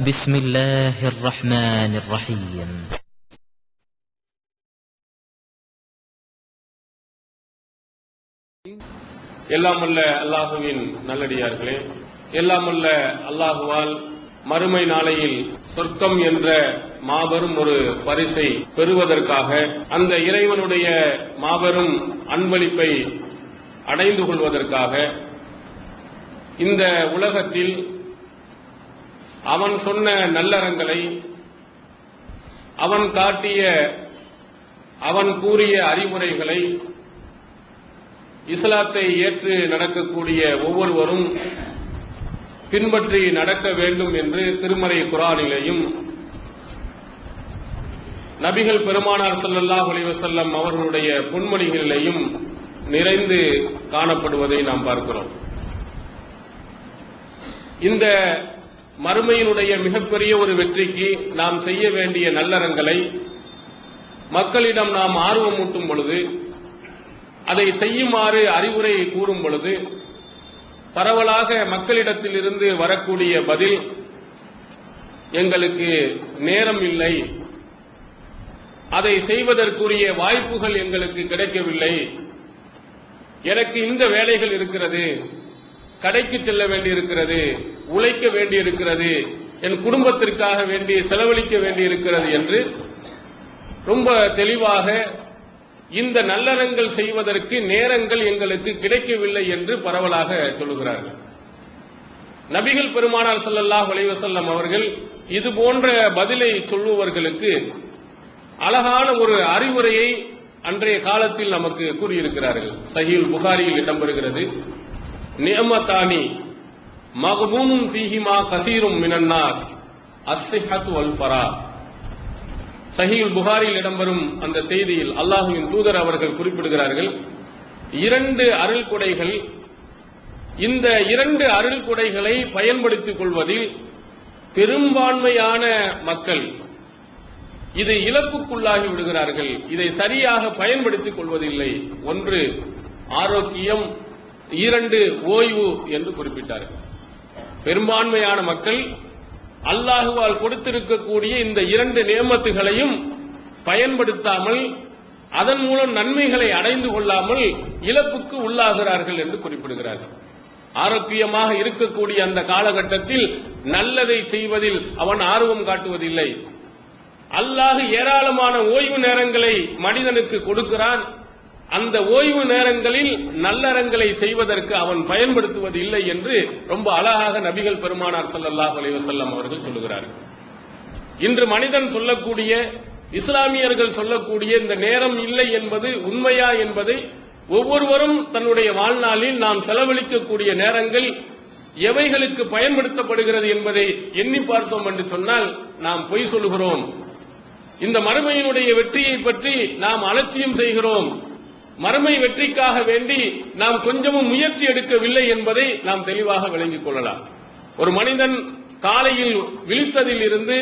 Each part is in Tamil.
بسم الله الرحمن الرحيم. எல்லாமல்ல அல்லாஹுவின் நல்லடியார்களே, எல்லாமல்ல அல்லாஹுவால் மறுமை நாளையில் சொர்க்கம் என்ற மாபெரும் ஒரு பரிசை பெறுவதற்காக, அந்த இறைவனுடைய மாபெரும் அன்பளிப்பை அடைந்து கொள்வதற்காக இந்த உலகத்தில் அவன் சொன்ன நல்லறங்களை, அவன் காட்டிய, அவன் கூறிய அறிவுரைகளை இஸ்லாத்தை ஏற்று நடக்கக்கூடிய ஒவ்வொருவரும் பின்பற்றி நடக்க வேண்டும் என்று திருமறை குர்ஆனிலேயும் நபிகள் பெருமானார் ஸல்லல்லாஹு அலைஹி வஸல்லம் அவர்களுடைய பொன்மொழிகளிலேயும் நிறைந்து காணப்படுவதை நாம் பார்க்கிறோம். இந்த மறுமையினுடைய மிகப்பெரிய ஒரு வெற்றிக்கு நாம் செய்ய வேண்டிய நல்லறங்களை மக்களிடம் நாம் ஆர்வமூட்டும் பொழுது, அதை செய்யுமாறு அறிவுரை கூறும் பொழுது, பரவலாக மக்களிடத்தில் இருந்து வரக்கூடிய பதில், எங்களுக்கு நேரம் இல்லை, அதை செய்வதற்குரிய வாய்ப்புகள் எங்களுக்கு கிடைக்கவில்லை, எனக்கு இந்த வேலைகள் இருக்கிறது, கடைக்கு செல்ல வேண்டியிருக்கிறது, உழைக்க வேண்டியிருக்கிறது, என் குடும்பத்திற்காக வேண்டி செலவழிக்க வேண்டியிருக்கிறது என்று ரொம்ப தெளிவாக இந்த நல்லறங்கள் செய்வதற்கு நேரங்கள் எங்களுக்கு கிடைக்கவில்லை என்று பரவலாக சொல்லுகிறார்கள். நபிகள் பெருமானார் ஸல்லல்லாஹு அலைஹி வஸல்லம் அவர்கள் இது போன்ற பதிலை சொல்லுவவர்களுக்கு அழகான ஒரு அறிவுரையை அன்றைய காலத்தில் நமக்கு கூறியிருக்கிறார்கள். சஹீஹுல் புகாரியில் இடம்பெறுகிறது, நிஅமத்தானி மக்பூனுன் ஃபீஹிமா கஸீரும் மினன் நாஸ் அஸ்ஸிஹத்து வல் ஃபரா. சஹீஹுல் புகாரியில் இடம்பெறும் அந்த செய்தியில் அல்லாஹ்வின் தூதர் அவர்கள் குறிப்பிடுகிறார்கள், இரண்டு அருள் கொடைகள், இந்த இரண்டு அருள் கொடைகளை பயன்படுத்திக் கொள்வதில் பெரும்பான்மையான மக்கள் இது இழப்புக்குள்ளாகி விடுகிறார்கள், இதை சரியாக பயன்படுத்திக் கொள்வதில்லை. ஒன்று ஆரோக்கியம், இரண்டு ஓய்வு என்று குறிப்பிட்டார்கள். பெரும்பான்மையான மக்கள் அல்லாஹுவால் கொடுத்திருக்கக்கூடிய இந்த இரண்டு நியமத்துகளையும் பயன்படுத்தாமல், அதன் மூலம் நன்மைகளை அடைந்து கொள்ளாமல் இழப்புக்கு உள்ளாகிறார்கள் என்று குறிப்பிடுகிறார்கள். ஆரோக்கியமாக இருக்கக்கூடிய அந்த காலகட்டத்தில் நல்லதை செய்வதில் அவன் ஆர்வம் காட்டுவதில்லை. அல்லாஹ் ஏராளமான ஓய்வு நேரங்களை மனிதனுக்கு கொடுக்கிறான், அந்த ஓய்வு நேரங்களில் நல்லறங்களை செய்வதற்கு அவன் பயன்படுத்துவது இல்லை என்று ரொம்ப அழகாக நபிகள் பெருமானார் ஸல்லல்லாஹு அலைஹி வஸல்லம் அவர்கள் சொல்லுகிறார்கள். இன்று மனிதன் சொல்லக்கூடிய, இஸ்லாமியர்கள் சொல்லக்கூடிய இந்த நேரம் இல்லை என்பது உண்மையா என்பதை ஒவ்வொருவரும் தன்னுடைய வாழ்நாளில் நாம் செலவழிக்கக்கூடிய நேரங்கள் எவைகளுக்கு பயன்படுத்தப்படுகிறது என்பதை எண்ணி பார்த்தோம் என்று சொன்னால் நாம் பொய் சொல்லுகிறோம். இந்த மறுமையினுடைய வெற்றியை பற்றி நாம் அலட்சியம் செய்கிறோம். மறுமை வெற்றிக்காக வேண்டி நாம் கொஞ்சமும் முயற்சி எடுக்கவில்லை என்பதை நாம் தெளிவாக விளங்கிக் கொள்ளலாம். ஒரு மனிதன் காலையில் விழித்ததில் இருந்து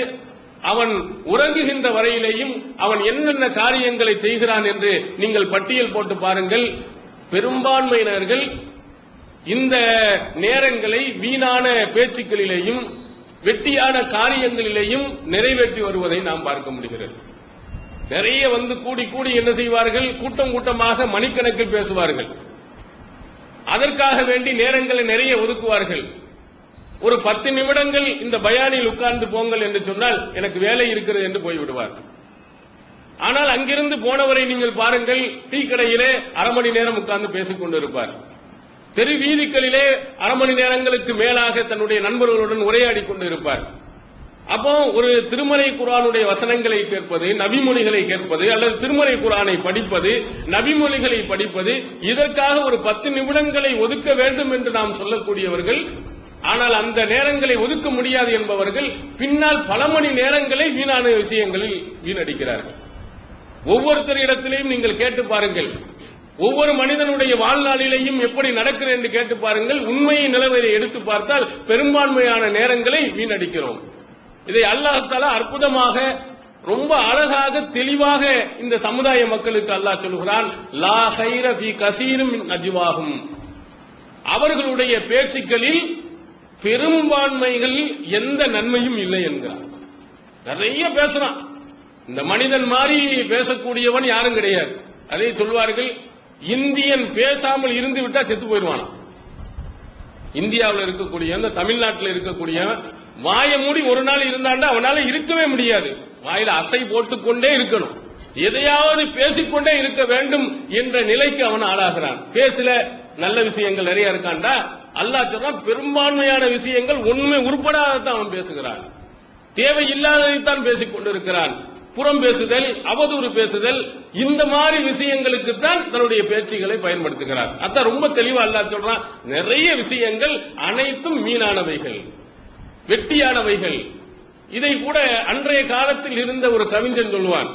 அவன் உறங்குகின்ற வரையிலேயும் அவன் என்னென்ன காரியங்களை செய்கிறான் என்று நீங்கள் பட்டியல் போட்டு பாருங்கள். பெரும்பான்மையினர்கள் இந்த நேரங்களை வீணான பேச்சுக்களிலேயும் வெட்டியான காரியங்களிலேயும் நிறைவேற்றி வருவதை நாம் பார்க்க முடிகிறது. நிறைய வந்து கூடி கூடி என்ன செய்வார்கள், கூட்டம் கூட்டமாக மணிக்கணக்கில் பேசுவார்கள். அதற்காக வேண்டி நேரங்களை நிறைய ஒதுக்குவார்கள். ஒரு 10 நிமிடங்கள் இந்த பயானில் உட்கார்ந்து போங்கள் என்று சொன்னால் எனக்கு வேலை இருக்கிறது என்று போய்விடுவார். ஆனால் அங்கிருந்து போனவரை நீங்கள் பாருங்கள், டீ கடையிலே அரை மணி நேரம் உட்கார்ந்து பேசிக் கொண்டிருப்பார். தெரு வீதிகளிலே அரை மணி நேரங்களுக்கு மேலாக தன்னுடைய நண்பர்களுடன் உரையாடி கொண்டிருப்பார். அப்போ ஒரு திருமறை குர்ஆனுடைய வசனங்களை கேட்பது, நபிமொழிகளை கேட்பது, அல்லது திருமறை குர்ஆனை படிப்பது, நபிமொழிகளை படிப்பது, இதற்காக ஒரு 10 நிமிடங்களை ஒதுக்க வேண்டும் என்று நாம் சொல்லக்கூடியவர்கள், ஆனால் அந்த நேரங்களை ஒதுக்க முடியாது என்பவர்கள் பின்னால் பல மணி நேரங்களை வீணான விஷயங்களில் வீணடிக்கிறார்கள். ஒவ்வொருத்தரிடத்திலையும் நீங்கள் கேட்டு பாருங்கள், ஒவ்வொரு மனிதனுடைய வாழ்நாளிலேயும் எப்படி நடக்கிறது என்று கேட்டு பாருங்கள். உண்மையை நிலவரை எடுத்து பார்த்தால் பெரும்பான்மையான நேரங்களை வீணடிக்கிறோம். இதை அல்லாஹ் தஆலா அற்புதமாக, ரொம்ப அழகாக, தெளிவாக இந்த சமுதாய மக்களுக்கு அல்லாஹ் சொல்கிறான், லா கைர ஃபீ கஸீரின் மின் நஜ்வாஹும். அவர்களுடைய பேச்சுக்களில் பெரும்பான்மைகள் எந்த நன்மையும் இல்லை என்கிறார். நிறைய பேசுறான். இந்த மனிதன் மாதிரி பேசக்கூடியவன் யாரும் கிடையாது. அதை சொல்வார்கள், இந்தியன் பேசாமல் இருந்து விட்டா செத்து போயிடுவான். இந்தியாவில் இருக்கக்கூடிய அந்த தமிழ்நாட்டில் இருக்கக்கூடிய வாய மூடி ஒரு நாள் இருந்தாண்டா அவனால இருக்கவே முடியாது. வாயில அசை போட்டுக்கொண்டே இருக்கணும், எதையாவது பேசிக்கொண்டே இருக்க வேண்டும் என்ற நிலைக்கு அவன் ஆளாகிறான். பேசல நல்ல விஷயங்கள் நிறைய இருக்காண்டா, அல்லாஹ் சொல்றான் பெரும்பான்மையான விஷயங்கள் உண்மை உருப்படாதான் அவன் பேசுகிறான். தேவையில்லாததைத்தான் பேசிக் கொண்டிருக்கிறான். புறம் பேசுதல், அவதூறு பேசுதல், இந்த மாதிரி விஷயங்களுக்கு தான் தன்னுடைய பேச்சுகளை பயன்படுத்துகிறார். அதான் ரொம்ப தெளிவா அல்லாஹ் சொல்றான், நிறைய விஷயங்கள் அனைத்தும் மீனானவைகள், வெட்டியானவைகள். இதை கூட அன்றைய காலத்தில் இருந்த ஒரு கவிஞன் சொல்லுவான்,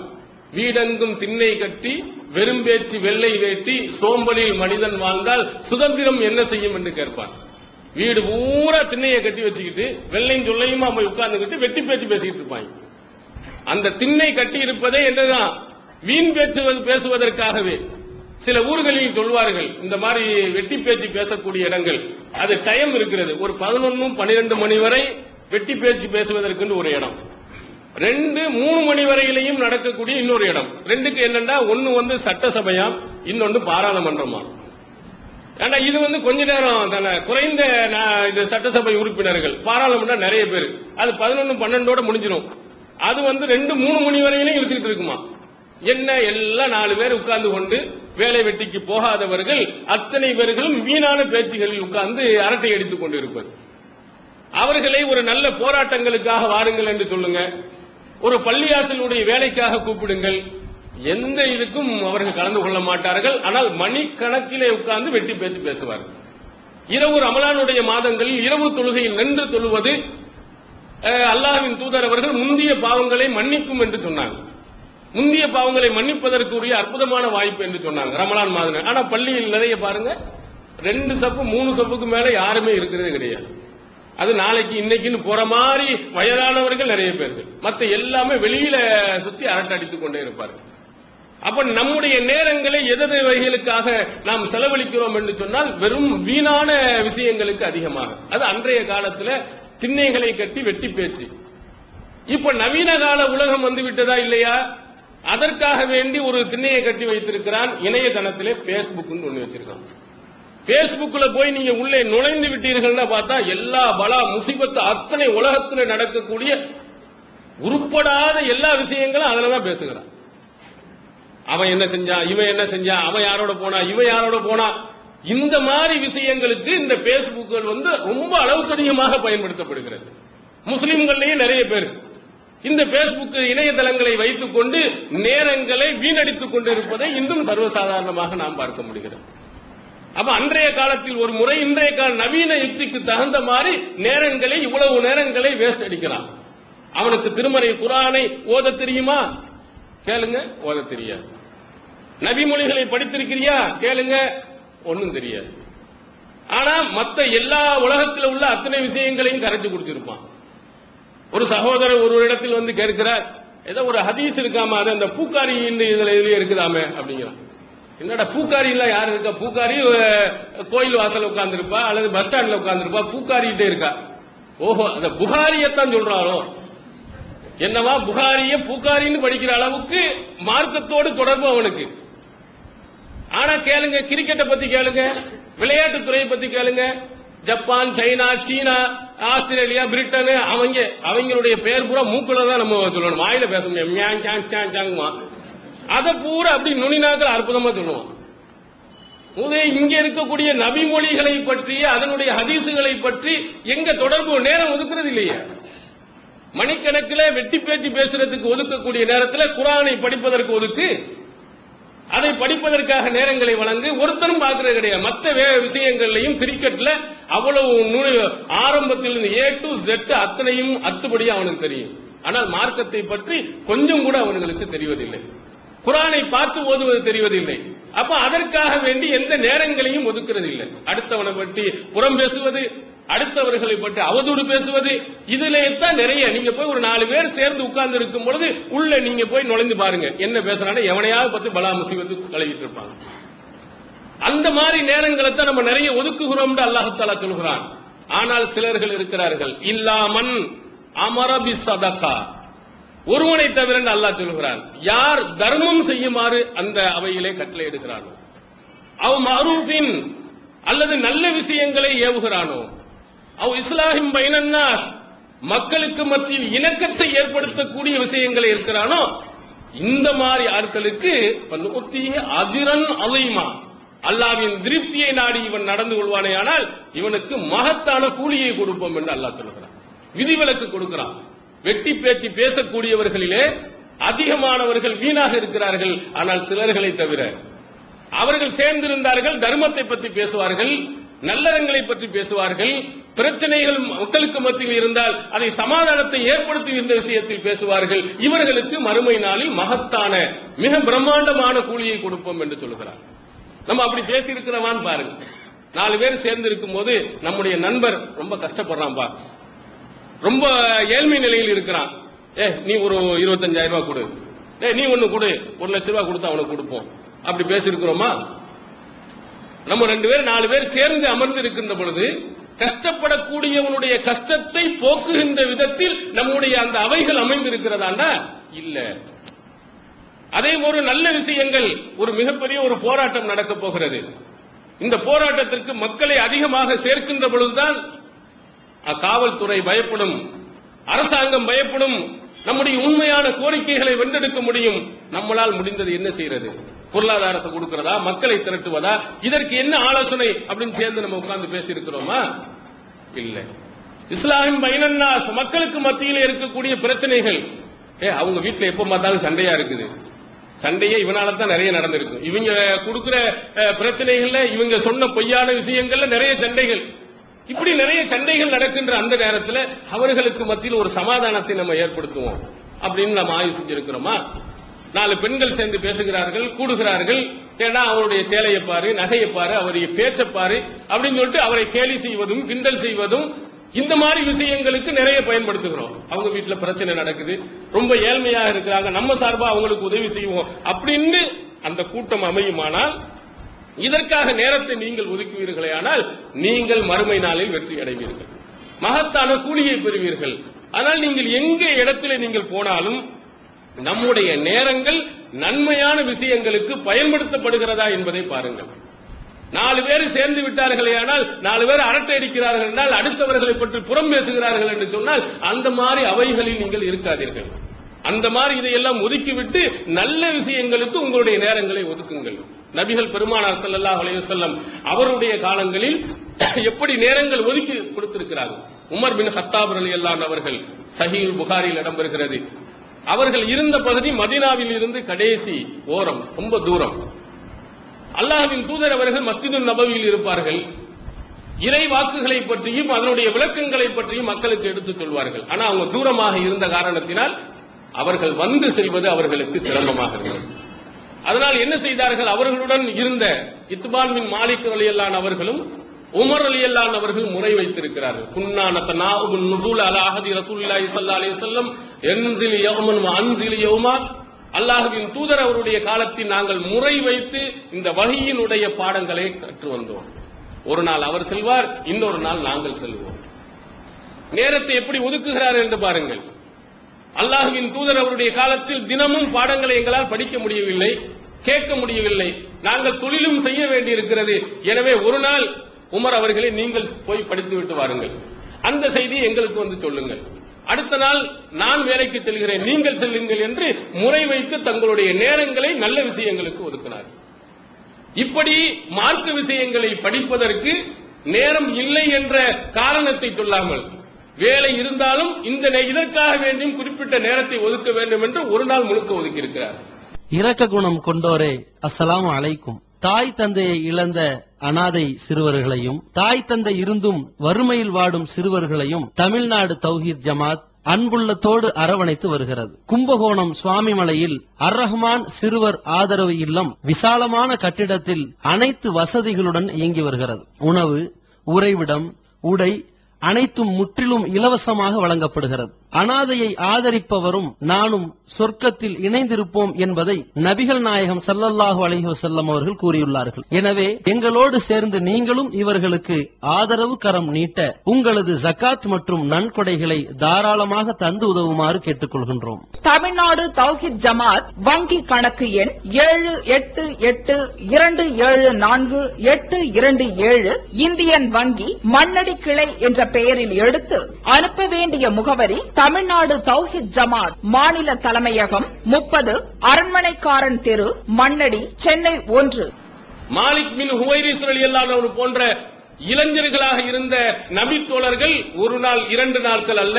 வீடெங்கும் திண்ணை கட்டி வெறும் பேச்சு வெள்ளை வேட்டி சோம்பலில் மனிதன் வாழ்ந்தால் சுதந்திரம் என்ன செய்யும் என்று கேட்பான். வீடு பூரா திண்ணையை கட்டி வச்சுக்கிட்டு வெள்ளையும் சொல்லையுமா போய் உட்கார்ந்துக்கிட்டு வெட்டி பேச்சு பேசிக்கிட்டு இருப்பாங்க. அந்த திண்ணை கட்டி இருப்பதே என்னதான், வீண் பேச்சு பேசுவதற்காகவே. சில ஊர்களில் சொல்வார்கள், இந்த மாதிரி வெட்டி பேச்சு பேசக்கூடிய இடங்கள், அது டைம் இருக்கிறது. ஒரு 11, 12 மணி வரை வெட்டி பேச்சு பேசுவதற்கு ஒரு இடம், 2, 3 மணி வரையிலையும் நடக்கக்கூடிய இன்னொரு இடம். ரெண்டுக்கு என்னன்னா, ஒன்னு சட்டசபையாம், இன்னொன்னு பாராளுமன்றமா. ஆனா இது கொஞ்ச நேரம் தானே, குறைந்த சட்டசபை உறுப்பினர்கள், பாராளுமன்றம் நிறைய பேர், அது 11, 12 முடிஞ்சிடும். அது 2, 3 மணி வரையிலும் இழுத்துக்கிட்டு இருக்குமா. என்ன எல்லாம் 4 பேர் உட்கார்ந்து கொண்டு வேலை வெட்டிக்கு போகாதவர்கள் அத்தனை பேர்களும் வீணான பேச்சுகளில் உட்கார்ந்து அரட்டை அடித்துக் கொண்டு இருப்பது. அவர்களை ஒரு நல்ல போராட்டங்களுக்காக வாருங்கள் என்று சொல்லுங்க, ஒரு பள்ளியாசலுடைய வேலைக்காக கூப்பிடுங்கள், எந்த இதுக்கும் அவர்கள் கலந்து கொள்ள மாட்டார்கள். ஆனால் மணிக்கணக்கிலே உட்கார்ந்து வெட்டி பேச்சு பேசுவார்கள். இரவு ரமலானுடைய மாதங்களில் இரவு தொழுகையில் நின்று தொழுவது அல்லாஹ்வின் தூதர் அவர்கள் முந்திய பாவங்களை மன்னிக்கும் என்று சொன்னாங்க. முந்திய பாவங்களை மன்னிப்பதற்குரிய அற்புதமான வாய்ப்பு என்று சொன்னாங்க ரமலான் மாதம். ஆனா பள்ளியில் நிறைய பாருங்க, 2 சப்பு 3 சப்புக்கு மேல யாருமே இருக்கிறது கிடையாது. அது நாளைக்கு இன்னைக்குன்னு போற மாதிரி வயதானவர்கள் நிறைய பேர்கள், மற்ற எல்லாமே வெளியில சுத்தி அரட்டை அடித்துக் கொண்டே இருப்பார்கள். அப்ப நம்முடைய நேரங்களை எதவைகளுக்காக நாம் செலவழிக்கிறோம் என்று சொன்னால் வெறும் வீணான விஷயங்களுக்கு அதிகமாக. அது அன்றைய காலத்துல திண்ணைகளை கட்டி வெட்டி பேச்சு. இப்ப நவீன கால உலகம் வந்து விட்டதா இல்லையா? அதற்காக வேண்டி ஒரு திண்ணையை கட்டி வைத்திருக்கிறான். இணையதளத்திலே பேஸ்புக் ஒண்ணு வச்சிருக்கான். பேஸ்புக்ல போய் நீங்க உள்ளே நுழைந்து விட்டீர்கள்னா பார்த்தா எல்லா பலா முசிபத்து அத்தனை உலகத்தில் நடக்கக்கூடிய உருப்படாத எல்லா விஷயங்களும் அதுலதான் பேசுகிறான். அவன் என்ன செஞ்சான், இவன் என்ன செஞ்சான், அவன் யாரோட போனா, இவன் யாரோட போனா, இந்த மாதிரி விஷயங்களுக்கு இந்த பேஸ்புக்கள் ரொம்ப அளவுக்கு அதிகமாக பயன்படுத்தப்படுகிறது. முஸ்லிம்கள்லயும் நிறைய பேர் இந்த பேஸ்புக் இணையதளங்களை வைத்துக் கொண்டு நேரங்களை வீணடித்துக் கொண்டிருப்பதை இன்றும் சர்வசாதாரணமாக நாம் பார்க்க முடிகிறது. அப்ப அன்றைய காலத்தில் ஒரு முறை, இன்றைய கால நவீன யுக்திக்கு தகுந்த மாதிரி நேரங்களை, இவ்வளவு நேரங்களை வேஸ்ட் அடிக்கிறான். அவனுக்கு திருமறை குர்ஆனை ஓத தெரியுமா? கேளுங்க, ஓத தெரியாது. நபிமொழிகளை படித்திருக்கிறியா? கேளுங்க, ஒன்னும் தெரியாது. ஆனா மத்த எல்லா உலகத்தில் உள்ள அத்தனை விஷயங்களையும் கரைச்சு குடிச்சிருப்பான். ஒரு சகோதரர் ஒரு இடத்தில் கேட்கிறார், ஏதோ ஒரு ஹதீஸ் இருக்காம, அது அந்த பூக்காரி இதுல இருக்குதாமே அப்படிங்கிறான். என்னடா பூக்காரி இல்ல, யாரு இருக்கா? பூக்காரி கோயில் வாசல் உட்கார்ந்து இருப்பா, அல்லது பஸ் ஸ்டாண்ட்ல உட்கார்ந்து இருப்பா, பூக்காரிட்டே இருக்கா. ஓஹோ, அந்த புகாரியத்தான் சொல்றாளோ என்னவா? புகாரிய பூக்காரின்னு படிக்கிற அளவுக்கு மார்க்கத்தோடு தொடர்பு அவனுக்கு. ஆனா கேளுங்க, கிரிக்கெட்டை பத்தி கேளுங்க, விளையாட்டு துறையை பத்தி கேளுங்க, ஜப்பான், சைனா, சீனா, ஆஸ்திரேலியா, பிரிட்டன், அவங்களுடைய பெயர் பூரா மூக்குல தான் நம்ம சொல்லணும், வாயில பேச முடியும். அதை பூரா அப்படி நுனிநாக்கள் அற்புதமா சொல்லுவான். இங்க இருக்கக்கூடிய நபி மொழிகளை பற்றி, அதனுடைய ஹதீசுகளை பற்றி எங்க தொடர்பு நேரம் ஒதுக்குறது இல்லையே. மணிக்கணக்கில் வெட்டி பேச்சு பேசுறதுக்கு ஒதுக்கக்கூடிய நேரத்தில் குர்ஆனை படிப்பதற்கு ஒதுக்கு, அதை படிப்பதற்காக நேரங்களை வழங்கு. ஒருத்தரும் பார்க்கறது கிடையாது. மற்ற விஷயங்கள்லையும் கிரிக்கெட்ல அவ்வளவு ஆரம்பத்தில் இருந்து A to Z அத்தனையும் அத்துபடியா அவனுக்கு தெரியும். ஆனால் மார்க்கத்தை பற்றி கொஞ்சம் கூட அவர்களுக்கு தெரிவதில்லை. குர்ஆனை பார்த்து ஓதுவது தெரிவதில்லை. அப்ப அதற்காக வேண்டி எந்த நேரங்களையும் ஒதுக்குறது இல்லை. அடுத்தவனை பற்றி புறம் பேசுவது, அடுத்தவர்களை பற்றி அவதூறு பேசுவது, இதுல தான் நிறைய. நீங்க போய் ஒரு 4 பேர் சேர்ந்து உட்கார்ந்து இருக்கும் பொழுது உள்ள நீங்க போய் நுழைந்து பாருங்க, என்ன பேசுறானே, எவனையாவது பத்தி பலா முசீபத்து கலவிட்டு இருப்பாங்க. அந்த மாதிரி நேரங்களை தான் நம்ம நிறைய ஒதுக்குகிறோம் அல்லாஹ் தஆலா சொல்கிறான். ஆனால் சிலர்கள் இருக்கிறார்கள், இல்லாமன் அமரபி சதகா, ஒருவனை தவிர அல்லாஹ் சொல்கிறான், யார் தர்மம் செய்யுமாறு அந்த அவையிலே கட்டளை எடுக்கிறானோ, அவ் மஅரூஃபின், அல்லது நல்ல விஷயங்களை ஏவுகிறானோ, அவ் இஸ்லாஹிம் பைனன்னாஸ், மக்களுக்கு மத்தியில் இணக்கத்தை ஏற்படுத்தக்கூடிய விஷயங்களை இருக்கிறானோ, இந்த மாதிரி ஆட்களுக்கு அஜிரன் அலீமா, அல்லாஹ்வின் திருப்தியை நாடி இவன் நடந்து கொள்வானே ஆனால் இவனுக்கு மகத்தான கூலியை கொடுப்போம் என்று அல்லாஹ் சொல்லுகிறான். விதிவிலக்கு கொடுக்கிறான். வெட்டி பேச்சு பேசக்கூடியவர்களிலே அதிகமானவர்கள் வீணாக இருக்கிறார்கள். ஆனால் சிலர்களை தவிர அவர்கள் சேர்ந்திருந்தார்கள், தர்மத்தை பற்றி பேசுவார்கள், நல்லறங்களை பற்றி பேசுவார்கள், பிரச்சனைகள் மக்களுக்கு மத்தியில் இருந்தால் அதை சமாதானத்தை ஏற்படுத்துகின்ற விஷயத்தில் பேசுவார்கள். இவர்களுக்கு மறுமை நாளில் மகத்தான மிக பிரம்மாண்டமான கூலியை கொடுப்போம் என்று சொல்லுகிறார். நம்ம அப்படி பேசியிருக்கிறவான்னு பாருங்க. 4 பேர் சேர்ந்து இருக்கும் போது நம்முடைய நண்பர் ரொம்ப கஷ்டப்படுறான்பா, ரொம்ப ஏழ்மை நிலையில் இருக்கிறான், நீ ஒரு 25,000 ரூபாய் கொடு, நீ ஒண்ணு கொடு, 1 லட்சம் ரூபாய் கொடுத்து அவனுக்கு கொடுப்போம், அப்படி பேசியிருக்கிறோமா? நம்ம 2 பேர் 4 பேர் சேர்ந்து அமர்ந்து இருக்கின்ற பொழுது கஷ்டப்படக்கூடியவனுடைய கஷ்டத்தை போக்குகின்ற விதத்தில் நம்முடைய அந்த அவைகள் அமைந்திருக்கிறதாண்டா இல்ல. அதே போல நல்ல விஷயங்கள், ஒரு மிகப்பெரிய ஒரு போராட்டம் நடக்க போகிறது. இந்த போராட்டத்திற்கு மக்களை அதிகமாக சேர்க்கின்ற பொழுதுதான் காவல்துறை பயப்படும், அரசாங்கம் பயப்படும், நம்முடைய உண்மையான கோரிக்கைகளை வென்றெடுக்க முடியும். நம்மளால் முடிந்தது என்ன செய்யறது? பொருளாதாரத்தை கொடுக்கிறதா, மக்களை திரட்டுவதா, இதற்கு என்ன ஆலோசனை அப்படின்னு சேர்ந்து நம்ம உட்கார்ந்து பேசி இருக்கிறோமா? இல்ல. இஸ்லாமின் பைனன்னாஸ், மக்களுக்கு மத்தியில் இருக்கக்கூடிய பிரச்சனைகள், அவங்க வீட்டுல எப்ப பார்த்தாலும் சண்டையா இருக்குது, சண்டையே இவனால தான் நிறைய நடந்திருக்கு, இவங்க கொடுக்கிற பிரச்சனைகள்ல, இவங்க சொன்ன பொய்யான விஷயங்கள்ல நிறைய சண்டைகள், இப்படி நிறைய சண்டைகள் நடக்கின்ற அந்த நேரத்தில் அவர்களுக்கு மத்தியில் ஒரு சமாதானத்தை நம்ம ஏற்படுத்துவோம் அப்படின்னு நம்ம ஆய்வு செஞ்சிருக்கிறோமா? 4 பெண்கள் சேர்ந்து பேசுகிறார்கள், கூடுகிறார்கள், ஏன்னா அவருடைய சேலையை பாரு, நகையை பாரு, அவருடைய பேச்சை பாரு அப்படின்னு சொல்லிட்டு அவரை கேலி செய்வதும் கிண்டல் செய்வதும் இந்த மாதிரி விஷயங்களுக்கு நிறைய பயன்படுத்துகிறோம். அவங்க வீட்டுல பிரச்சனை நடக்குது, ரொம்ப ஏழ்மையாக இருக்கிறாங்க, நம்ம சார்பா அவங்களுக்கு உதவி செய்வோம் அப்படின்னு அந்த கூட்டம் அமையுமானால், இதற்காக நேரத்தை நீங்கள் ஒதுக்குவீர்களே ஆனால் நீங்கள் மறுமை நாளில் வெற்றி அடைவீர்கள், மகத்தான கூலியை பெறுவீர்கள். ஆனால் நீங்கள் எங்க இடத்துல நீங்கள் போனாலும் நம்முடைய நேரங்கள் நன்மையான விஷயங்களுக்கு பயன்படுத்தப்படுகிறதா என்பதை பாருங்கள். 4 பேர் சேர்ந்து விட்டார்களே ஆனால், 4 பேர் அரட்டை அடிக்கிறார்கள் என்றால், அடுத்தவர்களை பற்றி புறம் பேசுகிறார்கள் என்று சொன்னால், அந்த மாதிரி அவைகளில் நீங்கள் இருக்காதீர்கள். அந்த மாதிரி இதையெல்லாம் ஒதுக்கிவிட்டு நல்ல விஷயங்களுக்கு உங்களுடைய நேரங்களை ஒதுக்குங்கள். நபிகள் பெருமானார் ஸல்லல்லாஹு அலைஹி வஸல்லம் அவருடைய காலங்களில் எப்படி நேரங்கள் ஒதுக்கி கொடுத்திருக்கிறார்கள். உமர் பின் கத்தாப் ரலியல்லாஹு அன்ஹு அவர்கள், சஹீஹுல் புகாரியில் இடம்பெறுகிறது, அவர்கள் இருந்த பகுதி மதீனாவில் இருந்து கடைசி ஓரம், ரொம்ப தூரம். அல்லாஹ்வின் தூதர் அவர்கள் மஸ்ஜிதுன் நபவியில் இருப்பார்கள். இறை வாக்குகளை பற்றியும் அதனுடைய விளக்கங்களை பற்றியும் மக்களுக்கு எடுத்துச் சொல்வார்கள். ஆனா அவங்க தூரமாக இருந்த காரணத்தினால் அவர்கள் வந்து செல்வது அவர்களுக்கு சிரமமாக இருந்தது. அதனால் என்ன செய்தார்கள்? அவர்களுடன் இருந்த இத்பான் பின் மாலிக் ரலியல்லாஹு அன்ஹு அவர்களும் உமர் ரலியல்லாஹு அன்ஹு அவர்கள் முறை வைத்திருக்கிறார்கள். குன்னா நதனாஉன் நுஸூல் அலா அஹதி ரசூலுல்லாஹி ஸல்லல்லாஹு அலைஹி வஸல்லம் யன்ஸில் யௌமன் வ அன்ஸில் யௌமா. அல்லாஹ்வின் தூதர் அவருடைய காலத்தில் நாங்கள் முறை வைத்து இந்த வஹீயினுடைய பாடங்களை கற்று வந்தோம். ஒரு நாள் அவர் செல்வார், இன்னொரு நாள் நாங்கள் செல்வோம். நேரத்தை எப்படி ஒதுக்குகிறார் என்று பாருங்கள். அல்லாஹ்வின் தூதர் அவருடைய காலத்தில் தினமும் பாடங்களை எங்களால் படிக்க முடியவில்லை, கேட்க முடியவில்லை, நாங்கள் தொழிலும் செய்ய வேண்டியிருக்கிறது. எனவே ஒரு நாள் உமர் அவர்களை நீங்கள் போய் படித்து விட்டு வாருங்கள், அந்த செய்தியை எங்களுக்கு வந்து சொல்லுங்கள். அடுத்த நாள் நான் வேலைக்கு செல்கிறேன், நீங்கள் செல்லுங்கள் என்று முறை வைத்து தங்களுடைய நேரங்களை நல்ல விஷயங்களுக்கு ஒதுக்கினார். இப்படி மார்க்க விஷயங்களை படிப்பதற்கு நேரம் இல்லை என்ற காரணத்தை சொல்லாமல், வேலை இருந்தாலும் இதற்காக வேண்டியும் குறிப்பிட்ட நேரத்தை ஒதுக்க வேண்டும் என்று ஒரு நாள் முழுக்க ஒதுக்கி இருக்கிறார். இரக்க குணம் கொண்டோரே, அஸ்ஸலாமு அலைக்கும். தாய் தந்தையை இழந்த அனாதை சிறுவர்களையும், தாய் தந்தை இருந்தும் வறுமையில் வாடும் சிறுவர்களையும் தமிழ்நாடு தௌஹீத் ஜமாத் அன்புள்ளத்தோடு அரவணைத்து வருகிறது. கும்பகோணம் சுவாமிமலையில் அர்-ரஹ்மான் சிறுவர் ஆதரவு இல்லம் விசாலமான கட்டிடத்தில் அனைத்து வசதிகளுடன் இயங்கி வருகிறது. உணவு, உறைவிடம், உடை, அனைத்தும் முற்றிலும் இலவசமாக வழங்கப்படுகிறது. அனாதையை ஆதரிப்பவரும் நானும் சொர்க்கத்தில் இணைந்திருப்போம் என்பதை நபிகள் நாயகம் ஸல்லல்லாஹு அலைஹி வஸல்லம் அவர்கள் கூறியுள்ளார்கள். எனவே எங்களோடு சேர்ந்து நீங்களும் இவர்களுக்கு ஆதரவு கரம் நீட்ட உங்களது ஜகாத் மற்றும் நன்கொடைகளை தாராளமாக தந்து உதவுமாறு கேட்டுக்கொள்கின்றோம். தமிழ்நாடு தௌஹீத் ஜமாத் வங்கி கணக்கு எண் 7882748227 இந்தியன் வங்கி மண்ணடி கிளை என்ற பெயரில் எடுத்து அனுப்ப வேண்டிய முகவரி தமிழ்நாடு தௌஹீத் ஜமாத் மாநில தலைமையகம் 30 அரண்மனைக்காரன் தெரு மண்ணடி சென்னை 1. மாலிக் பின் ஹுவைரிஸ் ரலியல்லாஹு அன்ஹு போன்ற இளைஞர்களாக இருந்த நபி தோழர்கள் ஒரு நாள் 2 நாட்கள் அல்ல,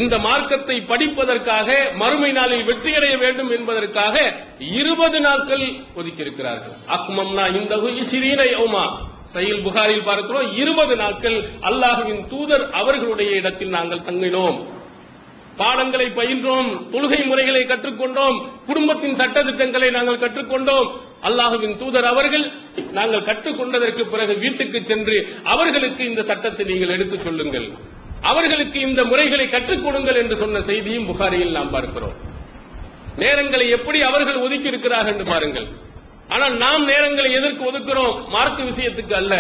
இந்த மார்க்கத்தை படிப்பதற்காக மறுமை நாளில் வெற்றியடைய வேண்டும் என்பதற்காக 20 நாட்கள் ஒதுக்கியிருக்கிறார்கள். அக்மம்னா இந்தஹு 20 யௌமா சஹீஹ் புகாரியில் பார்க்கிறோம். 20 நாட்கள் அல்லாஹ்வின் தூதர் அவர்களுடைய இடத்தில் நாங்கள் தங்கினோம், பாடங்களை பயின்றோம், தொழுகை முறைகளை கற்றுக்கொண்டோம், குடும்பத்தின் சட்ட திட்டங்களை நாங்கள் கற்றுக்கொண்டோம். அல்லாஹ்வின் தூதர் அவர்கள் நாங்கள் கற்றுக்கொண்டதற்கு பிறகு வீட்டுக்கு சென்று அவர்களுக்கு இந்த சட்டத்தை நீங்கள் எடுத்துச் சொல்லுங்கள், அவர்களுக்கு இந்த முறைகளை கற்றுக் கொடுங்கள் என்று சொன்ன செய்தியும் புகாரியில் நாம் பார்க்கிறோம். நேரங்களை எப்படி அவர்கள் ஒதுக்கி இருக்கிறார்கள் என்று பாருங்கள். ஆனால் நாம் நேரங்களை எதற்கு ஒதுக்குறோம்? மார்க்க விஷயத்துக்கு அல்ல.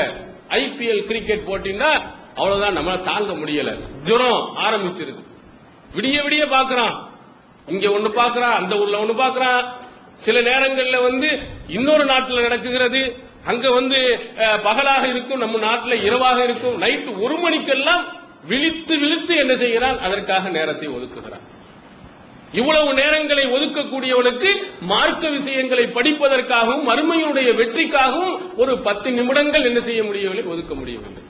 ஐபிஎல் கிரிக்கெட் போட்டினா அவ்வளவுதான், நம்மளால தாங்க முடியல, ஜுரம் ஆரம்பிச்சிருக்கு, விடிய விடிய பாக்குறான், இங்க ஒண்ணு பாக்குறான், அந்த ஊர்ல ஒண்ணு பாக்குறான். சில நேரங்கள்ல இன்னொரு நாட்டில் நடக்குகிறது, அங்க பகலாக இருக்கும், நம்ம நாட்டில் இரவாக இருக்கும். நைட்டு 1 மணிக்கெல்லாம் விழித்து விழித்து என்ன செய்கிறான்? அதற்காக நேரத்தை ஒதுக்குகிறான். இவ்வளவு நேரங்களை ஒதுக்கக்கூடியவனுக்கு மார்க்க விஷயங்களை படிப்பதற்காகவும் மறுமையுடைய வெற்றிக்காகவும் ஒரு 10 நிமிடங்கள் என்ன செய்ய முடியவில்லை, ஒதுக்க முடியவில்லை.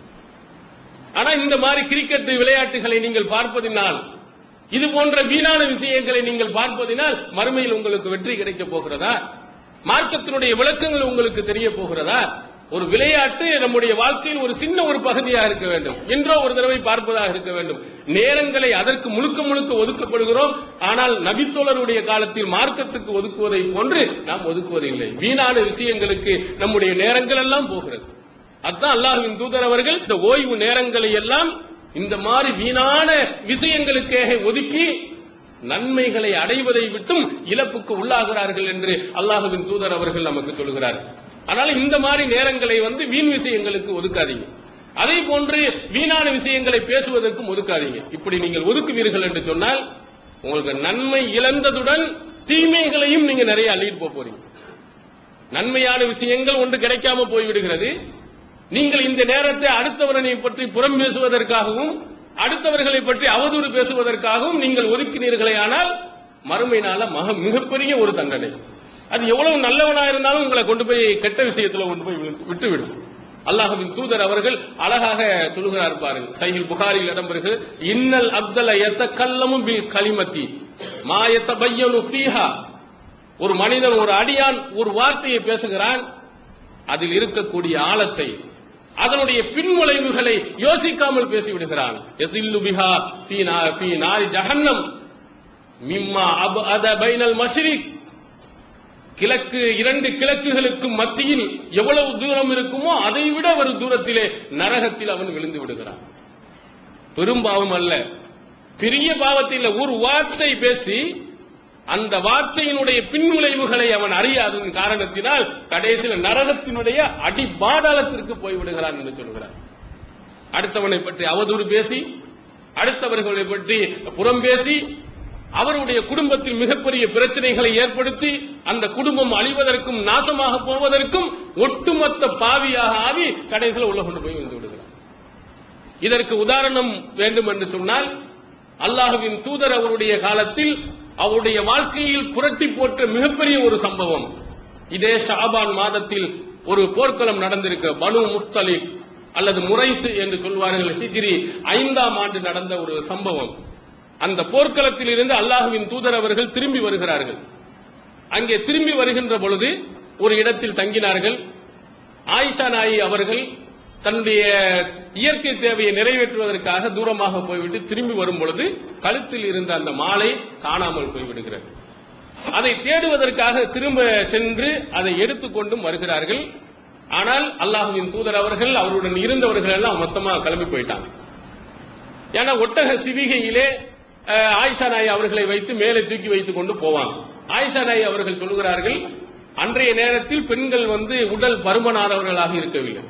ஆனா இந்த மாதிரி கிரிக்கெட் விளையாட்டுகளை நீங்கள் பார்ப்பதினால், இது போன்ற வீணான விஷயங்களை நீங்கள் பார்ப்பதினால் மறுமையில் உங்களுக்கு வெற்றி கிடைக்க போகிறதா? மார்க்கத்தினுடைய விளக்கங்கள் உங்களுக்கு தெரிய போகிறதா? ஒரு விளையாட்டு நம்முடைய வாழ்க்கையில் ஒரு சின்ன ஒரு பகுதியாக இருக்க வேண்டும், என்றோ ஒரு தடவை பார்ப்பதாக இருக்க வேண்டும். நேரங்களை அதற்கு முழுக்க முழுக்க ஒதுக்கப்படுகிறோம். ஆனால் நபித்தோழருடைய காலத்தில் மார்க்கத்துக்கு ஒதுக்குவதை போன்று நாம் ஒதுக்குவதில்லை. வீணான விஷயங்களுக்கு நம்முடைய நேரங்கள் எல்லாம் போகிறது. அதான் அல்லாஹ்வின் தூதர் அவர்கள் இந்த ஓய்வு நேரங்களை எல்லாம் இந்த மாதிரி வீணான விஷயங்களுக்காக ஒதுக்கி நன்மைகளை அடைவதை விட்டும் இழப்புக்கு உள்ளாகிறார்கள் என்று அல்லாஹ்வின் தூதர் அவர்கள் நமக்கு சொல்கிறார். அதனால இந்த மாதிரி நேரங்களை வீண் விஷயங்களுக்கு ஒதுக்காதீங்க. அதே போன்று வீணான விஷயங்களை பேசுவதற்கும் ஒதுக்காதீங்க. இப்படி நீங்கள் ஒதுக்குவீர்கள் என்று சொன்னால் உங்களுக்கு நன்மை இழந்ததுடன் தீமைகளையும் நீங்க நிறைய அள்ளிட்டு போறீங்க. நன்மையான விஷயங்கள் ஒன்று கிடைக்காம போய்விடுகிறது. நீங்கள் இந்த நேரத்தை அடுத்தவரை பற்றி புறம் பேசுவதற்காகவும் அடுத்தவர்களை பற்றி அவதூறு பேசுவதற்காகவும் நீங்கள் ஒதுக்கினீர்களே, ஆனால் மறுமை நாள மிகப்பெரிய ஒரு தண்டனை. அது எவ்வளவு நல்லவனா இருந்தாலும் உங்களை கொண்டு போய் கெட்ட விஷயத்துல கொண்டு போய் விட்டுவிடும். அல்லாஹ்வின் தூதர் அவர்கள் அழகாக சொல்கிறார் பாருங்க, சஹீஹ் புகாரியில் இடம்பெறுகிறது, இன்னல் அப்தல யதகல்லமு பில் கலிமத்தி மா யதபய்யனு ஃபீஹா. ஒரு மனிதன், ஒரு அடியான் ஒரு வார்த்தையை பேசுகிறான், அதில் இருக்கக்கூடிய ஆழத்தை, அதனுடைய பின்விளைவுகளை யோசிக்காமல் பேசிவிடுகிறான். யஸில்லு பிஹா ஃபீ நாரி ஜஹன்னம் மிம்மா அபஅத பைனல் மஷ்ரிக். கிழக்கு 2 கிழக்குகளுக்கு மத்தியில் எவ்வளவு தூரம் இருக்குமோ அதை விட ஒரு தூரத்திலே நரகத்தில் அவன் விழுந்து விடுகிறான். பெரும் பாவம் அல்ல, பெரிய பாவத்தில் ஒரு வார்த்தை பேசி அந்த வார்த்தையினுடைய பின்விளைவுகளை அவன் அறியாததன் காரணத்தினால் கடைசியில் நரகத்தினுடைய அடி பாதாளத்திற்கு போய்விடுகிறான் என்று சொல்கிறார். அடுத்தவனை பற்றி அவதூறு பேசி, அடுத்தவர்களை பற்றி புறம் பேசி, அவருடைய குடும்பத்தில் மிகப்பெரிய பிரச்சனைகளை ஏற்படுத்தி அந்த குடும்பம் அழிவதற்கும் நாசமாக போவதற்கும் ஒட்டுமொத்த பாவியாக ஆவி கடைசியில் உள்ள கொண்டு போய் வந்து விடுகிறார். இதற்கு உதாரணம் வேண்டும் என்று சொன்னால், அல்லாஹ்வின் தூதர் அவருடைய காலத்தில் அவருடைய வாழ்க்கையில் புரட்டி போட்ட மிகப்பெரிய ஒரு சம்பவம். இதே ஷாபான் மாதத்தில் ஒரு போர்க்களம் நடந்திருக்க, பனு முஸ்தலிக் அல்லது முரைசு என்று சொல்வார்கள், ஹிஜ்ரி 5ஆம் ஆண்டு நடந்த ஒரு சம்பவம். அந்த போர்க்களத்தில் இருந்து அல்லாஹ்வின் தூதர் அவர்கள் திரும்பி வருகிறார்கள். அங்கே திரும்பி வருகின்ற பொழுது ஒரு இடத்தில் தங்கினார்கள். ஆயிஷா நாயி அவர்கள் தன்னுடைய இயற்கை தேவையை நிறைவேற்றுவதற்காக தூரமாக போய்விட்டு திரும்பி வரும் பொழுது கழுத்தில் இருந்த அந்த மாலை காணாமல் போய்விடுகிறது. அதை தேடுவதற்காக திரும்ப சென்று அதை எடுத்துக்கொண்டும் வருகிறார்கள். ஆனால் அல்லாஹ்வின் தூதர் அவர்கள் அவருடன் இருந்தவர்கள் எல்லாம் மொத்தமாக கிளம்பி போயிட்டாங்க. ஏன்னா ஒட்டக சிவிகையிலே ஆயிஷா நாய் அவர்களை வைத்து மேலே தூக்கி வைத்துக் கொண்டு போவாங்க. ஆயிஷா நாய் அவர்கள் சொல்லுகிறார்கள், அன்றைய நேரத்தில் பெண்கள் உடல் பருமனானவர்களாக இருக்கவில்லை.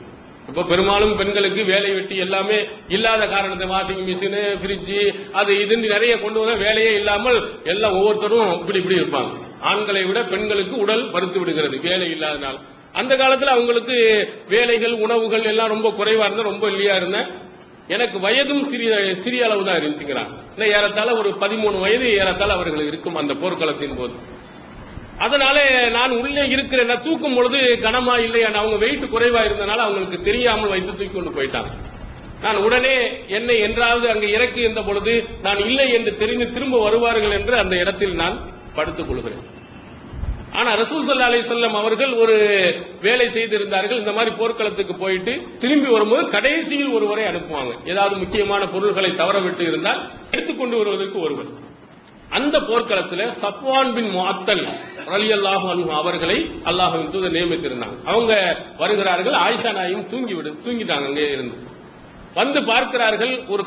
இப்ப பெரும்பாலும் பெண்களுக்கு வேலை வெட்டி எல்லாமே இல்லாத காரணத்தை வாஷிங் மிஷின், பிரிட்ஜ், அது இதுன்னு நிறைய கொண்டு வர வேலையே இல்லாமல் எல்லாம் ஒவ்வொருத்தரும் இப்படி இருப்பாங்க. ஆண்களை விட பெண்களுக்கு உடல் பருத்து விடுகிறது வேலை இல்லாதனால. அந்த காலத்துல அவங்களுக்கு வேலைகள் உணவுகள் எல்லாம் ரொம்ப குறைவா இருந்த, ரொம்ப இல்லையா இருந்த. எனக்கு வயதும் சிறிய அளவு தான் இருந்துச்சுங்கிறாங்க. ஏறத்தாழ ஒரு 13 வயது ஏறத்தாழ அவர்கள் இருக்கும் அந்த போர்க்களத்தின் போது. அதனால நான் உள்ளே இருக்கிறேன், தூக்கும் பொழுது கனமா இல்லையா, அவங்க வெயிட் குறைவா இருந்தனால அவங்களுக்கு தெரியாமல் வைத்து தூக்கி கொண்டு போயிட்டாங்க. நான் உடனே என்னை என்றாவது அங்கு இறக்கி இருந்த பொழுது நான் இல்லை என்று தெரிந்து திரும்ப வருவார்கள் என்று அந்த இடத்தில் நான் படுத்துக் கொள்கிறேன். ஆனா ரசூல் ஸல்லல்லாஹு அலைஹி வஸல்லம் அவர்கள் ஒரு வேலை செய்திருந்தார்கள். இந்த மாதிரி போர்க்களத்துக்கு போயிட்டு திரும்பி வரும்போது கடைசியில் ஒருவரை அனுப்புவாங்க. ஏதாவது முக்கியமான பொருள்களை தவற விட்டு இருந்தால் எடுத்துக்கொண்டு வருவதற்கு ஒருவர். அந்த போர்க்களத்தில் சஃப்வான் பின் முஅத்தல் ரலியல்லாஹு அன்ஹு அவர்களை அல்லாஹ்வின் தூதர் நியமித்திருந்தாங்க. அவங்க வருகிறார்கள். ஆயிஷா நாயும் தூங்கிட்டாங்க. அங்கே இருந்து வந்து பார்க்கிறார்கள். ஒரு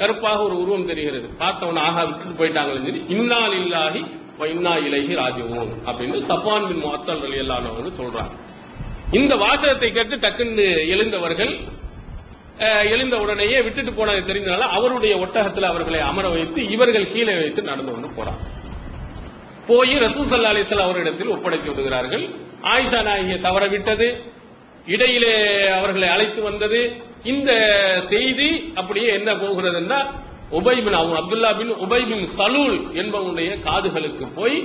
கருப்பாக ஒரு உருவம் தெரிகிறது. பார்த்தவன் ஆகா விட்டுட்டு போயிட்டாங்கன்னு சொல்லி இன்னா லில்லாஹி வ இன்னா இலைஹி ராஜிஊன் அப்படின்னு சஃப்வான் பின் முஅத்தல் ரலியல்லாஹு அன்ஹு சொல்றாங்க. இந்த வாசகத்தை கேட்டு டக்குன்னு எழுந்த உடனேயே விட்டுட்டு போனதை தெரிந்தனால அவருடைய ஒட்டகத்தில் அவர்களை அமர வைத்து இவர்கள் கீழே வைத்து நடந்து கொண்டு போறாங்க. போய் ரசூல் ஸல்லல்லாஹு அலைஹி வஸல்லம் அவரிடத்தில் ஒப்படைத்து விடுகிறார்கள். ஆயிஷா நாயகியை தவறவிட்டது, இடையிலே அவர்களை அழைத்து வந்தது. இந்த செய்தி அப்படியே என்ன போகிறதுன்னா அப்துல்லா பின் உபை பின் சலூல் என்பவனுடைய காதுகளுக்கு போய்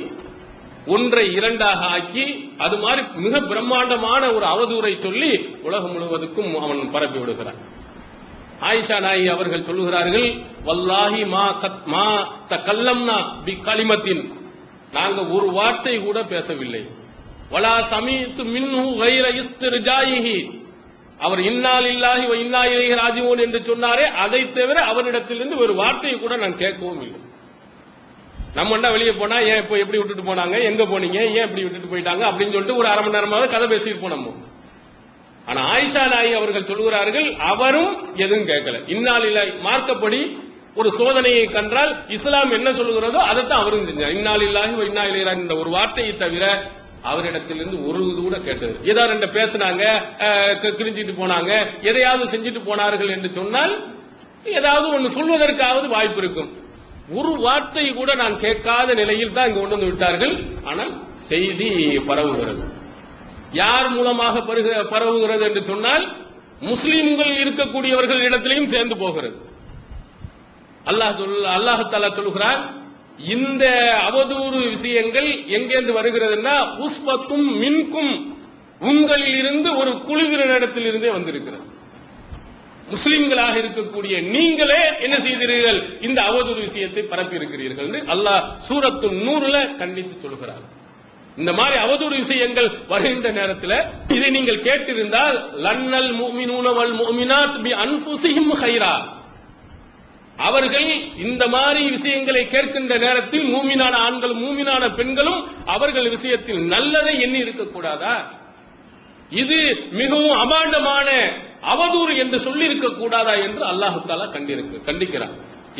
ஒன்றை இரண்டாக ஆக்கி அது மாதிரி மிக பிரம்மாண்டமான ஒரு அவதூறை சொல்லி உலகம் முழுவதுக்கும் அவன் பரப்பி விடுகிறான். ஆயிஷா நாயகி அவர்கள் சொல்லுகிறார்கள், வல்லாஹி மா தகல்லம்னா பி கலிமத்தின், நாங்க ஒரு வார்த்தை கூட பேசவில்லை. வலா சமீத்து மின்ஹு கைர இஸ்திர்ஜாயிஹி, அவர் இன்னா லில்லாஹி வ இன்னா இலைஹி ராஜிஊன் என்று சொன்னாரே, அதை தவிர அவரிடத்திலிருந்து ஒரு வார்த்தையை கூட நான் கேட்கவும் இல்லை. நம்ம வெளியே போனா ஏன் இப்போ எப்படி விட்டுட்டு போனாங்க, எங்க போனீங்க, ஏன் இப்படி விட்டுட்டு போயிட்டாங்க அப்படின்னு சொல்லிட்டு ஒரு அரை மணி நேரமாக கதை பேசிட்டு போனோம். ஆனா ஆயிஷா நாயகி அவர்கள் சொல்கிறார்கள், அவரும் எதுவும் கேட்கல. இன்னா லில்லாஹி மார்க்கப்படி ஒரு சோதனையை கண்டால் இஸ்லாம் என்ன சொல்லுகிறதோ அதைத்தான் அவரும் செஞ்சார். இன்னா லில்லாஹி வ இன்னா இலைஹி ராஜிஊன் என்ற ஒரு வார்த்தையை தவிர அவரிடத்திலிருந்து ஒரு இது கூட கேட்டது. ஏதோ ரெண்டு பேசினாங்க, கிழிஞ்சிட்டு போனாங்க, எதையாவது செஞ்சுட்டு போனார்கள் என்று சொன்னால் ஏதாவது ஒன்று சொல்வதற்காவது வாய்ப்பு இருக்கும். ஒரு வார்த்தை கூட நான் கேட்காத நிலையில் தான் இங்க கொண்டு வந்து விட்டார்கள். ஆனால் செய்தி பரவுகிறது. யார் மூலமாக பரவுகிறது என்று சொன்னால் முஸ்லிம்கள் இருக்கக்கூடியவர்கள் இடத்திலையும் சேர்ந்து போகிறது. அல்லாஹ் தஆலா சொல்கிறார், இந்த அவதூறு விஷயங்கள் எங்கேந்து வருகிறதுன்னா உஸ்பத்தும் மின்கும், உங்களில் இருந்து ஒரு குழுவினரிடத்தில் இருந்தே வந்திருக்கிறது. முஸ்லிம்களாக இருக்கக்கூடிய நீங்களே என்ன செய்தீர்கள், இந்த அவதூறு விஷயத்தை பரப்பி இருக்கிறீர்கள் என்று அல்லாஹ் சூரத்து நூறுல கண்டித்து சொல்கிறார். இந்த மாதிரி அவதூறு விஷயங்கள் வருகின்ற நேரத்தில் இதை நீங்கள் கேட்டிருந்தால் லன்னல் முஃமினூன வல் முஃமினாத் பி அன்ஃபுஸிஹிம் கைரா, அவர்கள் இந்த மாதிரி விஷயங்களை கேட்கின்ற நேரத்தில் மூமினான ஆண்கள் மூமினான பெண்களும் அவர்கள் விஷயத்தில் நல்லதை எண்ணி இருக்கக்கூடாதா? இது மிகவும் அபாண்டமான அவதூறு என்று சொல்லி இருக்க கூடாதா என்று அல்லாஹ் தஆலா கண்டிக்கிறார்.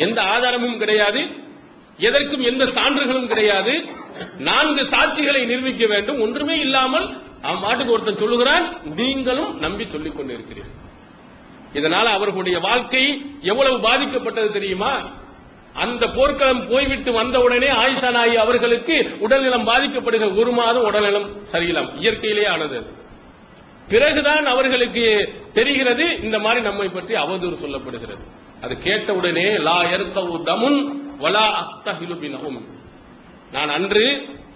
எந்த ஆதாரமும் கிடையாது, எதற்கும் எந்த சான்றுகளும் கிடையாது. 4 சாட்சிகளை நிரூபிக்க வேண்டும். ஒன்றுமே இல்லாமல் மாட்டுக்கு ஒருத்தன் சொல்லுகிறான், நீங்களும் நம்பி சொல்லிக் கொண்டிருக்கிறீர்கள். இதனால அவர்களுடைய வாழ்க்கை எவ்வளவு பாதிக்கப்பட்டது தெரியுமா? அந்த போர்க்களம் போய்விட்டு வந்தவுடனே ஆயிஷா நாயகி அவர்களுக்கு உடல்நலம் பாதிக்கப்படுகிறது. 1 மாதம் உடல்நலம் சரியில்லாம இயற்கையிலேயே ஆனது. பிறகுதான் அவர்களுக்கு தெரிகிறது இந்த மாதிரி நம்மை பற்றி அவதூறு சொல்லப்படுகிறது. அது கேட்டவுடனே லா யர்கவு தமுன் வலா அக்தஹிலு பினஹும், நான் அன்று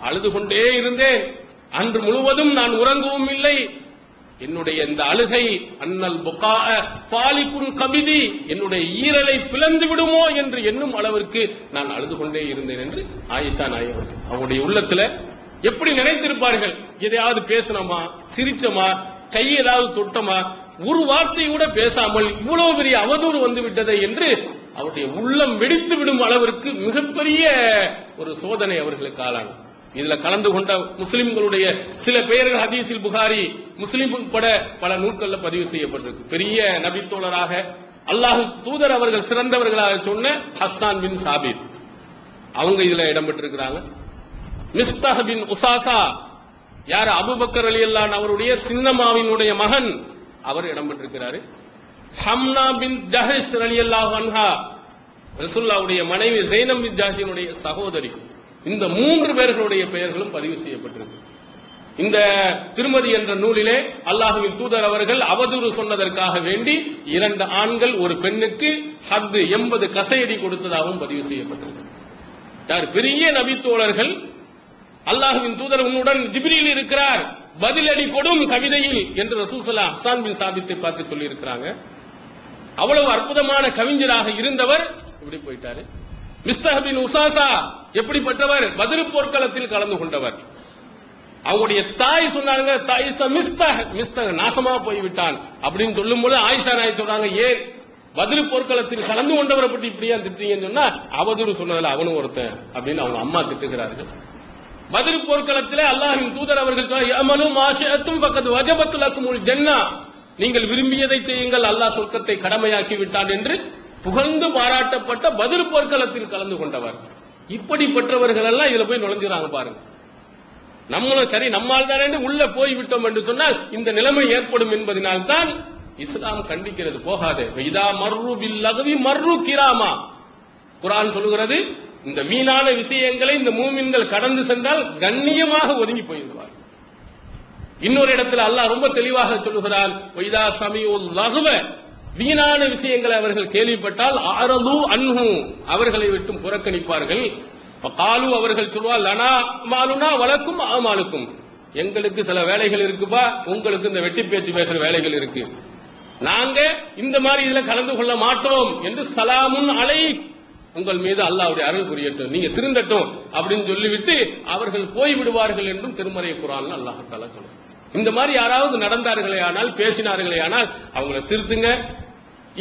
அழுது கொண்டே இருந்தேன், அன்று முழுவதும் நான் உறங்கவும் இல்லை. என்னுடைய இந்த அழுகை அன்னல் புகா ஃபாலிகுன் கபிதி, என்னுடைய ஈரலை பிளந்து விடுமோ என்று எண்ணும் அளவிற்கு நான் அழுது கொண்டே இருந்தேன் என்று ஆயிஷா நாயகி அவருடைய உள்ளத்துல எப்படி நினைத்திருப்பார்கள். எதையாவது பேசணுமா, சிரிச்சமா, கை ஏதாவது தொட்டமா, ஒரு வார்த்தை கூட பேசாமல் இவ்வளவு பெரிய அவதூறு வந்து விட்டதை என்று அவருடைய உள்ளம் வெடித்து விடும் அளவிற்கு மிகப்பெரிய ஒரு சோதனை அவர்களுக்கு ஆளானது. இதுல கலந்து கொண்ட முஸ்லிம்களுடைய சில பெயர்கள் ஹதீஸில் புகாரி, முஸ்லிம் உட்பட பல நூல்கள்ல பதிவு செய்யப்பட்டிருக்கு. பெரிய நபித்தோழராக அல்லாஹ் தூதர் அவர்கள் சிறந்தவர்களாக சொன்ன ஹஸ்ஸான் பின் சாபித் அவங்க இதுல இடம்பெற்றிருக்கிறாங்க. மிஸ்தாஹ் பின் உசாசா யார் அபூபக்கர் ரலியல்லாஹு அன்ஹு அவருடைய சின்னமாவினுடைய மகன், அவர் இடம்பெற்றிருக்கிறாரு. ஹம்னா பின் ஜஹஷ் ரலியல்லாஹு அன்ஹா ரசூலுல்லாஹ்வுடைய மனைவி ஸைனப் பின் ஜஹஷினுடைய சகோதரி. இந்த 3 பேர்களுடைய பெயர்களும் பதிவு செய்யப்பட்டிருக்கு. இந்த திருமதி என்ற நூலிலே அல்லாஹ்வின் தூதர் அவர்கள் அவதூறு சொன்னதற்காக வேண்டி 2 ஆண்கள் ஒரு பெண்ணுக்கு ஹத் 80 கசையடி கொடுத்ததாகவும் பதிவு செய்யப்பட்டிருக்கு. யார் பெரிய நபி தோழர்கள், அல்லாஹ்வின் தூதர் உன்னுடன் ஜிப்ரீல் இருக்கிறார், பதிலடி கொடும் கவிதையில் என்று ரசூலுல்லாஹ் ஹஸ்ஸான் பின் சாபித்தை பார்த்து சொல்லி இருக்கிறாங்க. அவ்வளவு அற்புதமான கவிஞராக இருந்தவர் இப்படி போயிட்டாரு. மிஸ்தாஹ் பின் உசாசா எப்படிப்பட்டவர்? பத்ர் போர்க்களத்தில் கலந்து கொண்டவர். அவங்களுடைய தாய் சொன்னாங்க, தாய் மிஸ்தாஹ் நாசமா போய்விட்டான் அப்படின்னு சொல்லும் போது ஆயிஷா நாய் சொல்றாங்க, ஏன் பத்ர் போர்க்களத்தில் கலந்து கொண்டவரை பற்றி இப்படியா திட்டீங்கன்னு சொன்னா, அவதூறு சொன்னதுல அவனும் ஒருத்தன் அப்படின்னு அவங்க அம்மா திட்டுகிறார்கள். பத்ர் போர்க்களத்திலே அல்லாஹ்வின் தூதர் அவர்கள் யமலு மாஷஅத்தும் ஃபக்கத் வஜபத் லக்குமுல் ஜன்னah, நீங்கள் விரும்பியதை செய்யுங்கள், அல்லாஹ் சொர்க்கத்தை கடமையாக்கி விட்டான் என்று புகழ்ந்து பாராட்டப்பட்ட பத்ர் போர்க்களத்தில் கலந்து கொண்டவர். இப்படிப்பட்டவர்கள் எல்லாம் இதுல போய் நுழைஞ்சுறாங்க பாருங்க. நம்மளும் சரி நம்மால் தானே உள்ள போய் விட்டோம் என்று சொன்னால் இந்த நிலைமை ஏற்படும் என்பதனால் தான் இஸ்லாம் கண்டிக்கிறது, போகாது. இதா மர்ரு பில் லக்வி மர்ரு கிராமா, குர்ஆன் சொல்கிறது, இந்த வீணான விஷயங்களை இந்த மூமின்கள் கடந்து சென்றால் கண்ணியமாக ஒதுங்கி போய்விடுவார். இன்னொரு இடத்துல அல்லாஹ் ரொம்ப தெளிவாக சொல்லுகிறான், இதா சமியுல் லஹ்வ, வீணான விஷயங்களை அவர்கள் கேள்விப்பட்டால் அரது அன்ஹு, அவர்களை விட்டு புறக்கணிப்பார்கள். காலு, அவர்கள் சொல்வார், லனா மாலுனா வலக்கும் ஆமாலுக்கும், எங்களுக்கு சில வேலைகள் இருக்குப்பா, உங்களுக்கு இந்த வெட்டி பேச்சு பேசுற வேலைகள் இருக்கு, நாங்க இந்த மாதிரி இதுல கலந்து கொள்ள மாட்டோம் என்று சலாமுன் அலைக், உங்கள் மீது அல்லாஹ்வுடைய அருள் புரியட்டும், நீங்க திருந்தட்டும் அப்படின்னு சொல்லிவிட்டு அவர்கள் போய் விடுவார்கள் என்றும் திருமறை குர்ஆன்ல அல்லாஹ் தஆலா சொல்றார். இந்த மாதிரி யாராவது நடந்தார்களே ஆனால், பேசினார்களே ஆனால் அவங்களை திருத்துங்க.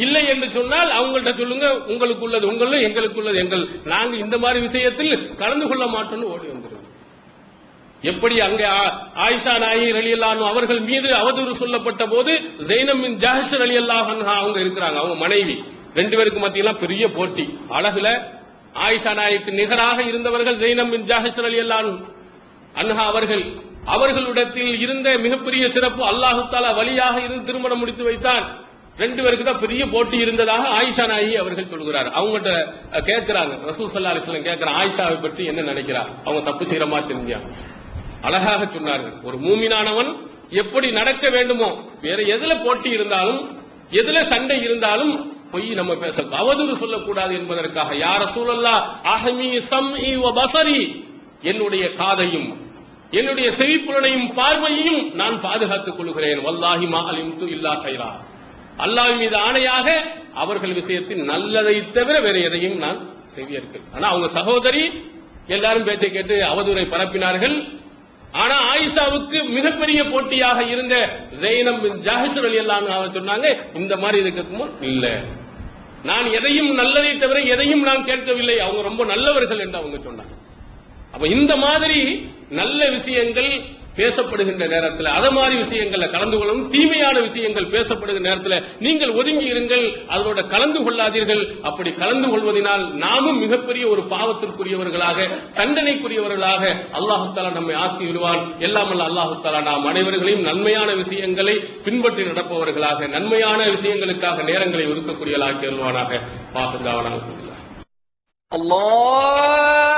இல்லை என்று சொன்னால் அவங்கள்ட்ட சொல்லுங்க, உங்களுக்கு உள்ளது உங்களும் எங்களுக்கு உள்ளது எங்கள், நாங்க இந்த மாதிரி விஷயத்தில் கலந்து கொள்ள மாட்டோம்னு ஓடி வந்துருவோம். எப்படி அங்கே ஆயிஷா நாயகி ரலியல்லாஹு அன்ஹா அவர்கள் மீது அவதூறு சொல்லப்பட்ட போது ஸைனப் பின் ஜஹஷ் ரலியல்லாஹு அன்ஹா அவங்க இருக்கிறாங்க, அவங்க மனைவி, 2 பேருக்கு மத்தியில பெரிய போட்டி. அழகுல ஆயிஷா நாயகிக்கு நிகராக இருந்தவர்கள் ஸைனப் பின் ஜஹஷ் ரலியல்லாஹு அன்ஹா அவர்கள். அவர்களிடத்தில் இருந்த மிகப்பெரிய சிறப்பு, அல்லாஹ் தஆலா வலியாக இருந்து திருமணம் முடித்து வைத்தான். 2 பேருக்கு தான் பெரிய போட்டி இருந்ததாக ஆயிஷா நாயகி அவர்கள் சொல்கிறார். அவங்ககிட்ட கேட்கிறாங்க, ரசூல் ஸல்லல்லாஹு அலைஹி வஸல்லம் கேட்கிறாங்க, ஆயிஷாவை பற்றி என்ன நினைக்கிறார், அவங்க தப்பு செய்யற மாதிரி தெரிஞ்சாங்க. அழகாக சொன்னார்கள், ஒரு மூமினானவன் எப்படி நடக்க வேண்டுமோ, வேற எதுல போட்டி இருந்தாலும் எதுல சண்டை இருந்தாலும் பொய் நம்ம பேச, அவதூறு சொல்லக்கூடாது என்பதற்காக, யா ரசூலல்லாஹ் அஹ்மி சம்இ வ பஸரி, என்னுடைய காதையும் என்னுடைய செவிப்புலனையும் பார்வையையும் நான் பாதுகாத்துக் கொள்கிறேன். வல்லாஹி மா அலிம்து இல்லா கைரா, அல்லாஹ்வின் மீது ஆணையாக அவர்கள் விஷயத்தில் நல்லதை தவிர வேற எதையும் நான் செய்வியர்கள். ஆனா அவங்க சகோதரி எல்லாரும் பேச்சை கேட்டு அவதூறை பரப்பினார்கள். ஆனா ஆயிஷாவுக்கு மிகப்பெரிய போட்டியாக இருந்த ஸைனப் பின் ஜஹஷ் ரலியல்லாஹு அன்ஹா சொன்னாங்க, இந்த மாதிரி இதுக்கு இல்ல, நான் எதையும் நல்லதை தவிர எதையும் நான் கேட்கவில்லை, அவங்க ரொம்ப நல்லவர்கள் என்று அவங்க சொன்னாங்க. அப்ப இந்த மாதிரி நல்ல விஷயங்கள் பேசப்படுகின்ற நேரத்தில் அத மாதிரி விஷயங்கள்ல கலந்து கொள்ளும், தீமையான விஷயங்கள் பேசப்படுகிற நேரத்தில் நீங்கள் ஒதுங்கி இருங்கள், அதோட கலந்து கொள்ளாதீர்கள். அப்படி கலந்து கொள்வதனால் நாமும் மிகப்பெரிய ஒரு பாவத்திற்குரியவர்களாக, தண்டனைக்குரியவர்களாக அல்லாஹ் தஆலா நம்மை ஆக்கி விடுவான். எல்லாம் அல்ல அல்லாஹ் தஆலா நாம் அனைவர்களையும் நன்மையான விஷயங்களை பின்பற்றி நடப்பவர்களாக, நன்மையான விஷயங்களுக்காக நேரங்களை ஒதுக்கக்கூடியவர்களாக ஆக்கி விடுவானாக. பாஹிர் தாவானா அல்ஹம்துலில்லாஹ். அல்லாஹ்